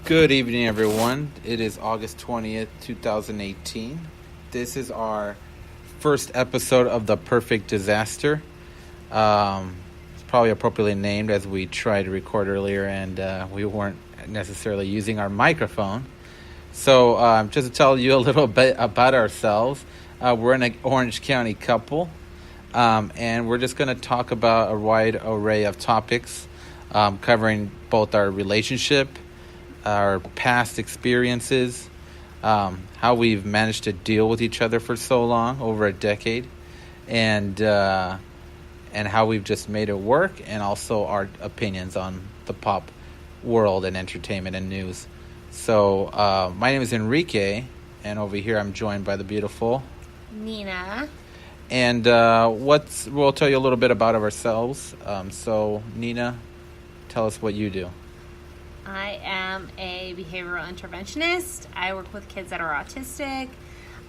Good evening, everyone. It is August 20th, 2018. This is our first episode of The Perfect Disaster. It's probably appropriately named as we tried to record earlier and we weren't necessarily using our microphone. So just to tell you a little bit about ourselves, we're an Orange County couple, and we're just going to talk about a wide array of topics covering both our relationship, our past experiences, how we've managed to deal with each other for so long, over a decade, and how we've just made it work, and also our opinions on the pop world and entertainment and news. So my name is Enrique, and over here I'm joined by the beautiful Nina. And we'll tell you a little bit about ourselves. So Nina, tell us what you do. I am a behavioral interventionist. I work with kids that are autistic.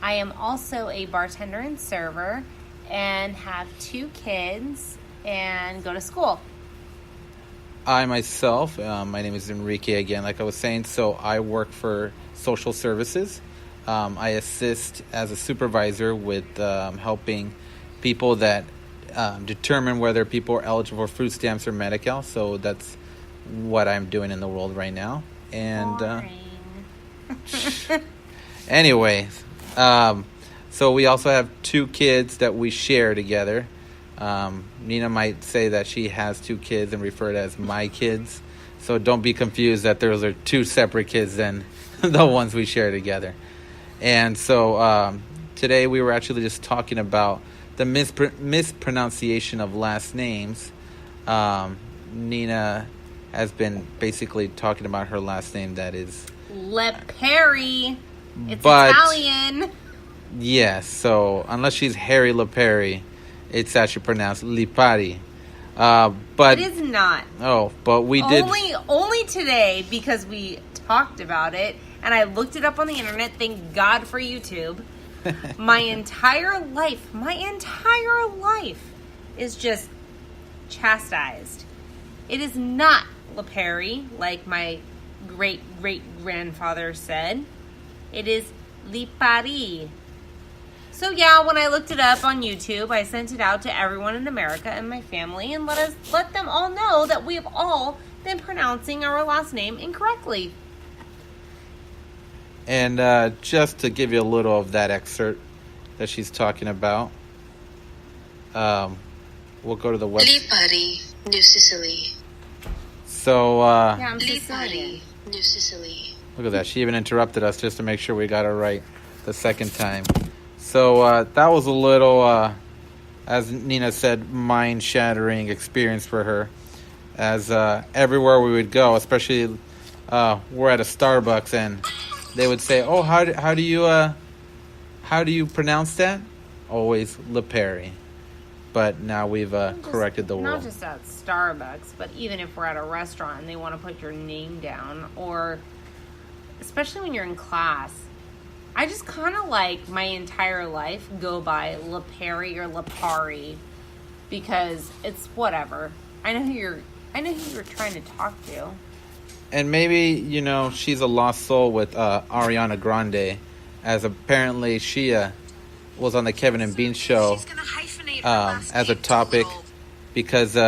I am also a bartender and server and have 2 kids and go to school. I myself, my name is Enrique again, like I was saying. So I work for social services. I assist as a supervisor with helping people that determine whether people are eligible for food stamps or Medi-Cal. So that's what I'm doing in the world right now. And anyways, so we also have 2 kids that we share together. Nina might say that she has 2 kids and refer to as my kids, so don't be confused that those are 2 separate kids than the ones we share together. And so today we were actually just talking about the mispronunciation of last names. Nina has been basically talking about her last name that is Leperi. It's Italian. Yes, so unless she's Harry Leperi, it's actually pronounced Lipari. But it is not. Oh, but we did only today because we talked about it and I looked it up on the internet. Thank God for YouTube. My entire life is just chastised. It is not Leperi, like my great-great-grandfather said. It is Lipari. So yeah, when I looked it up on YouTube, I sent it out to everyone in America and my family and let them all know that we have all been pronouncing our last name incorrectly. And just to give you a little of that excerpt that she's talking about, we'll go to the website. Lipari, New Sicily. So, yeah, I'm Sicilian. New Sicily. Look at that. She even interrupted us just to make sure we got it right the second time. So, that was a little, as Nina said, mind-shattering experience for her. As everywhere we would go, especially we're at a Starbucks, and they would say, "Oh, how do you pronounce that?" Always Leperi. But now we've corrected the world. Not just at Starbucks, but even if we're at a restaurant and they want to put your name down, or especially when you're in class, I just kind of like my entire life go by Leperi or Lepari because it's whatever. I know who you're trying to talk to. And maybe, she's a lost soul with Ariana Grande, as apparently she was on the Kevin and Bean show as a topic because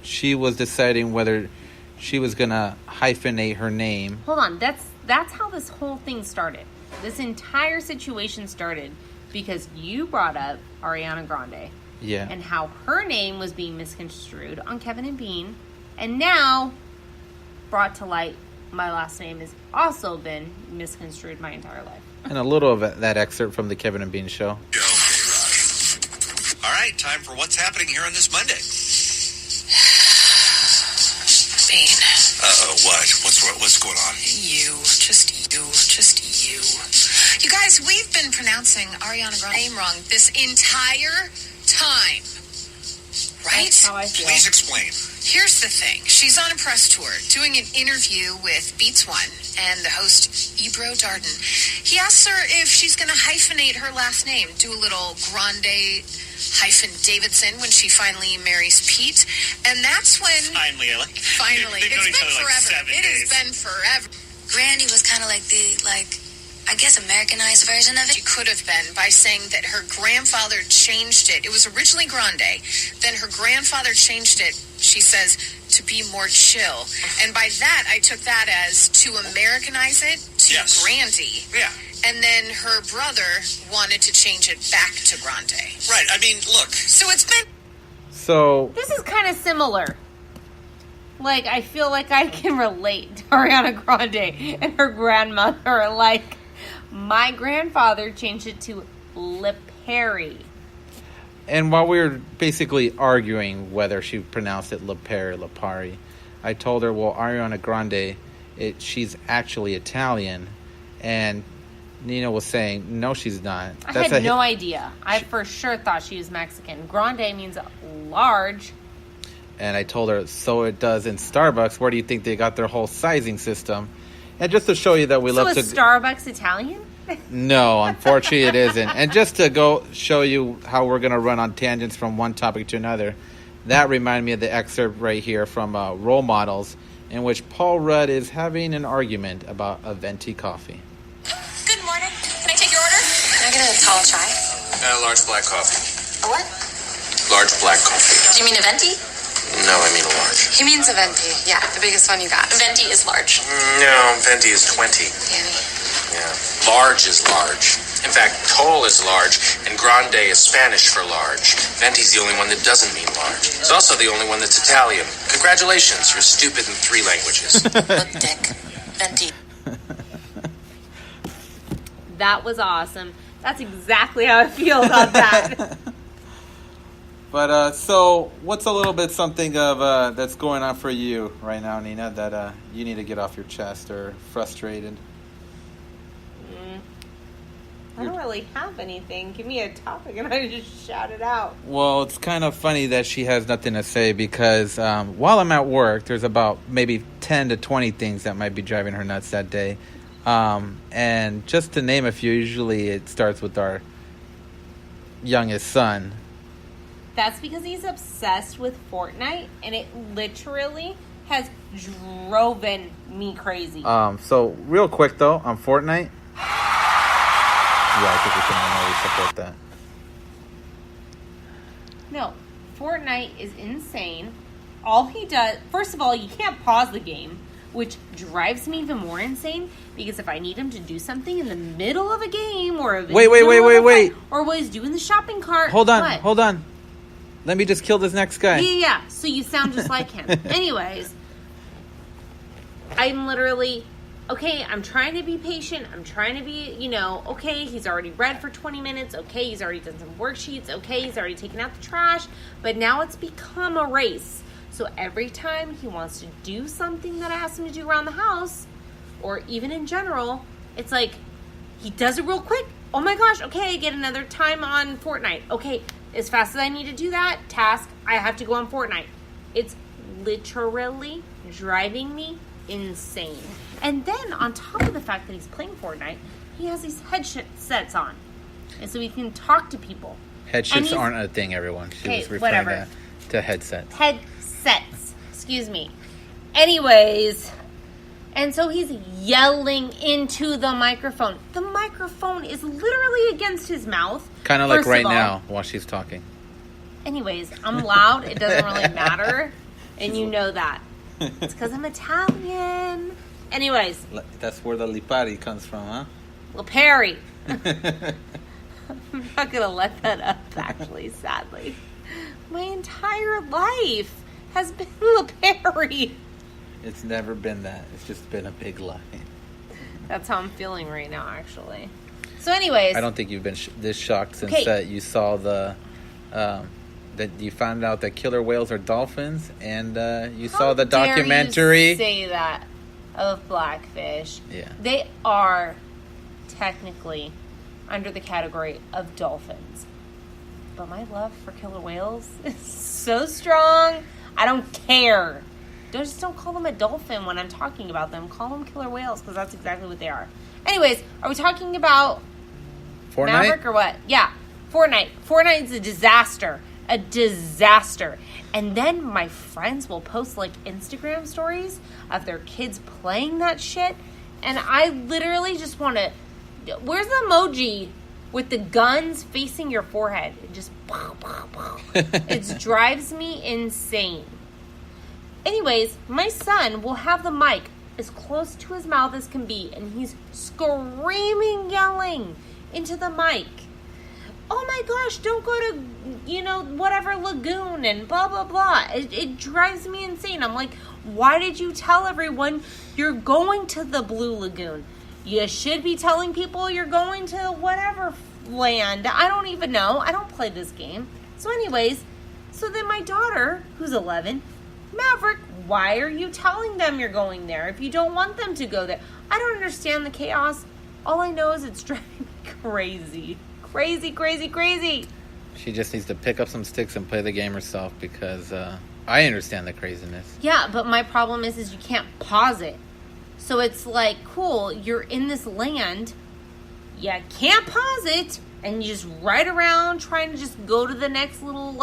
she was deciding whether she was going to hyphenate her name. Hold on, that's how this whole thing started. This entire situation started because you brought up Ariana Grande. Yeah. And how her name was being misconstrued on Kevin and Bean. And now, brought to light, my last name has also been misconstrued my entire life. And a little of that excerpt from the Kevin and Bean show. All right, time for what's happening here on this Monday. Bean. What? What's going on? Just you. You guys, we've been pronouncing Ariana Grande's name wrong this entire time. Right? That's how I feel. Please explain. Here's the thing. She's on a press tour doing an interview with Beats One and the host Ebro Darden. He asks her if she's going to hyphenate her last name, do a little Grande Davidson when she finally marries Pete. And that's when... Finally. Finally. It's been forever. It has been forever. Grandy was kind of like I guess Americanized version of it. She could have been by saying that her grandfather changed it. It was originally Grande. Then her grandfather changed it, she says, to be more chill. And by that, I took that as to Americanize it to Yes. Grandy. Yeah. And then her brother wanted to change it back to Grande. Right. I mean, look. So it's been... So This is kind of similar. Like, I feel like I can relate to Ariana Grande and her grandmother. Like, my grandfather changed it to Lipari. and while we were basically arguing whether she pronounced it Lipari or Lipari, I told her, well, Ariana Grande, she's actually Italian, and Nina was saying, no, she's not. I had no idea. I for sure thought she was Mexican. Grande means large. And I told her, so it does in Starbucks. Where do you think they got their whole sizing system? And just to show you that we So love is to... Starbucks Italian? No, unfortunately it isn't. And just to go show you how we're going to run on tangents from one topic to another, that reminded me of the excerpt right here from Role Models, in which Paul Rudd is having an argument about a venti coffee. Good morning. Can I take your order? Can I get a tall chai? A large black coffee. A what? Large black coffee. Do you mean a venti? No, I mean a large. He means a venti. Yeah, the biggest one you got. Venti is large. No, venti is 20. Danny. Yeah. Large is large. In fact, tall is large, and grande is Spanish for large. Venti's the only one that doesn't mean large. It's also the only one that's Italian. Congratulations, you're stupid in 3 languages. Look, Dick. Venti. That was awesome. That's exactly how I feel about that. But, so, what's a little bit something of that's going on for you right now, Nina, that you need to get off your chest or frustrated? I don't really have anything. Give me a topic and I just shout it out. Well, it's kind of funny that she has nothing to say because while I'm at work, there's about maybe 10 to 20 things that might be driving her nuts that day. And just to name a few, usually it starts with our youngest son. That's because he's obsessed with Fortnite and it literally has driven me crazy. So real quick though, on Fortnite, yeah, I think we can normally support that. No, Fortnite is insane. All he does, first of all, you can't pause the game, which drives me even more insane because if I need him to do something in the middle of a game or a Wait, or what he's doing the shopping cart. Hold on. Let me just kill this next guy. Yeah. So you sound just like him. Anyways, I'm literally, okay, I'm trying to be patient. I'm trying to be, okay, he's already read for 20 minutes. Okay, he's already done some worksheets. Okay, he's already taken out the trash. But now it's become a race. So every time he wants to do something that I ask him to do around the house, or even in general, it's like, he does it real quick. Oh my gosh, okay, I get another time on Fortnite. Okay, as fast as I need to do that task, I have to go on Fortnite. It's literally driving me insane. And then on top of the fact that he's playing Fortnite, he has these headsets on. And so he can talk to people. Headsets aren't a thing, everyone. She was referring to headsets. Headsets. Excuse me. Anyways, and so he's yelling into the microphone. The microphone is literally against his mouth. Kind of like right now while she's talking. Anyways, I'm loud. It doesn't really matter. And you know that. It's because I'm Italian. Anyways. That's where the Lipari comes from, huh? Lipari. I'm not going to let that up, actually, sadly. My entire life has been Lipari. It's never been that. It's just been a big lie. That's how I'm feeling right now, actually. So anyways. I don't think you've been this shocked since that you saw that you found out that killer whales are dolphins, and you saw the documentary. You say that of blackfish. Yeah. They are technically under the category of dolphins. But my love for killer whales is so strong. I don't care. Just don't call them a dolphin when I'm talking about them. Call them killer whales because that's exactly what they are. Anyways, are we talking about Fortnite? Maverick or what? Yeah, Fortnite. Fortnite's a disaster. A disaster. And then my friends will post like Instagram stories of their kids playing that shit. And I literally just want to... Where's the emoji with the guns facing your forehead? It just... It drives me insane. Anyways, my son will have the mic as close to his mouth as can be, and he's screaming, yelling into the mic. Oh my gosh, don't go to, whatever lagoon and blah, blah, blah. It drives me insane. I'm like, why did you tell everyone you're going to the Blue Lagoon? You should be telling people you're going to whatever land. I don't even know. I don't play this game. So anyways, so then my daughter, who's 11, Maverick, why are you telling them you're going there if you don't want them to go there? I don't understand the chaos. All I know is it's driving me crazy. Crazy, crazy, crazy. She just needs to pick up some sticks and play the game herself because I understand the craziness. Yeah, but my problem is you can't pause it. So it's like, cool, you're in this land, you can't pause it, and you just ride around trying to just go to the next little,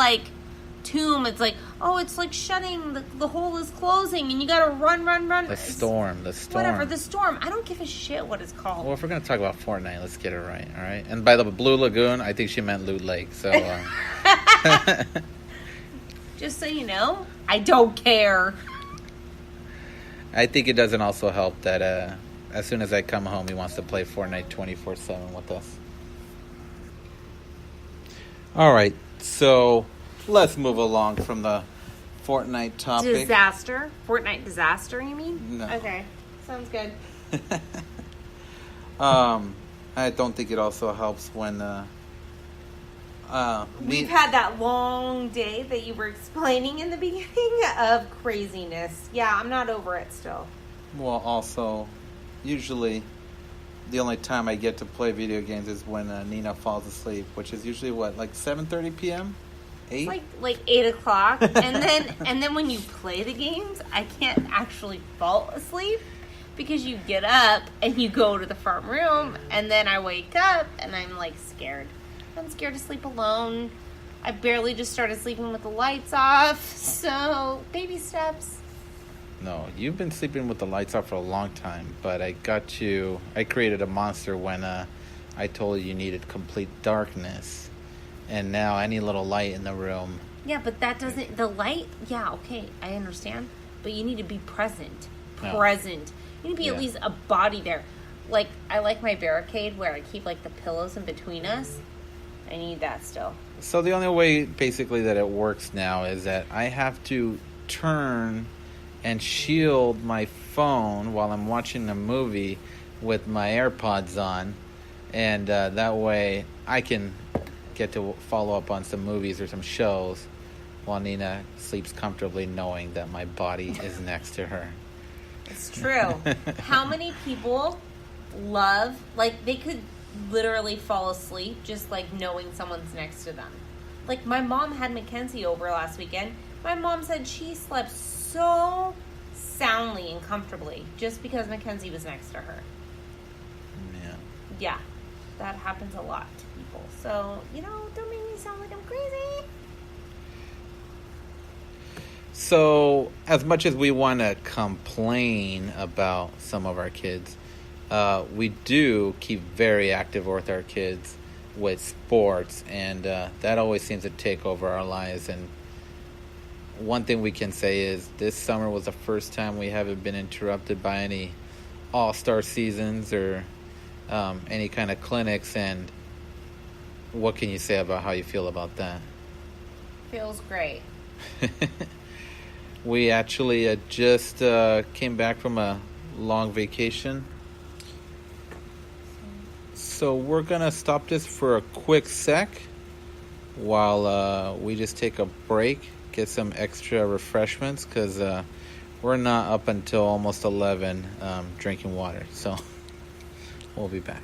tomb. It's like, oh, it's like shutting, the hole is closing, and you gotta run. The storm. Whatever, the storm. I don't give a shit what it's called. Well, if we're gonna talk about Fortnite, let's get it right, all right? And by the Blue Lagoon, I think she meant Loot Lake, so... Just so you know, I don't care. I think it doesn't also help that as soon as I come home, he wants to play Fortnite 24/7 with us. All right, so let's move along from the Fortnite topic. Disaster? Fortnite disaster, you mean? No. Okay, sounds good. I don't think it also helps when... We've had that long day that you were explaining in the beginning of craziness. Yeah, I'm not over it still. Well, also, usually the only time I get to play video games is when Nina falls asleep, which is usually, 7:30 p.m.? 8? Like 8 o'clock. and then when you play the games, I can't actually fall asleep because you get up and you go to the front room, and then I wake up and I'm, scared. I'm scared to sleep alone. I barely just started sleeping with the lights off. So, baby steps. No, you've been sleeping with the lights off for a long time. But I created a monster when I told you needed complete darkness. And now any little light in the room. Yeah, but that doesn't... The light... Yeah, okay, I understand. But you need to be present. No. Present. You need to be at least a body there. I like my barricade where I keep, the pillows in between us. I need that still. So the only way, basically, that it works now is that I have to turn and shield my phone while I'm watching a movie with my AirPods on. And that way I can get to follow up on some movies or some shows while Nina sleeps comfortably knowing that my body is next to her. It's true. How many people love... they could... literally fall asleep just knowing someone's next to them. My mom had Mackenzie over last weekend. My mom said she slept so soundly and comfortably just because Mackenzie was next to her. Yeah, that happens a lot to people. So, don't make me sound like I'm crazy. So, as much as we want to complain about some of our kids, we do keep very active with our kids with sports, and that always seems to take over our lives. And one thing we can say is this summer was the first time we haven't been interrupted by any all-star seasons or any kind of clinics. And what can you say about how you feel about that? Feels great. We actually just came back from a long vacation. So we're going to stop this for a quick sec while we just take a break, get some extra refreshments, because we're not up until almost 11 drinking water. So we'll be back.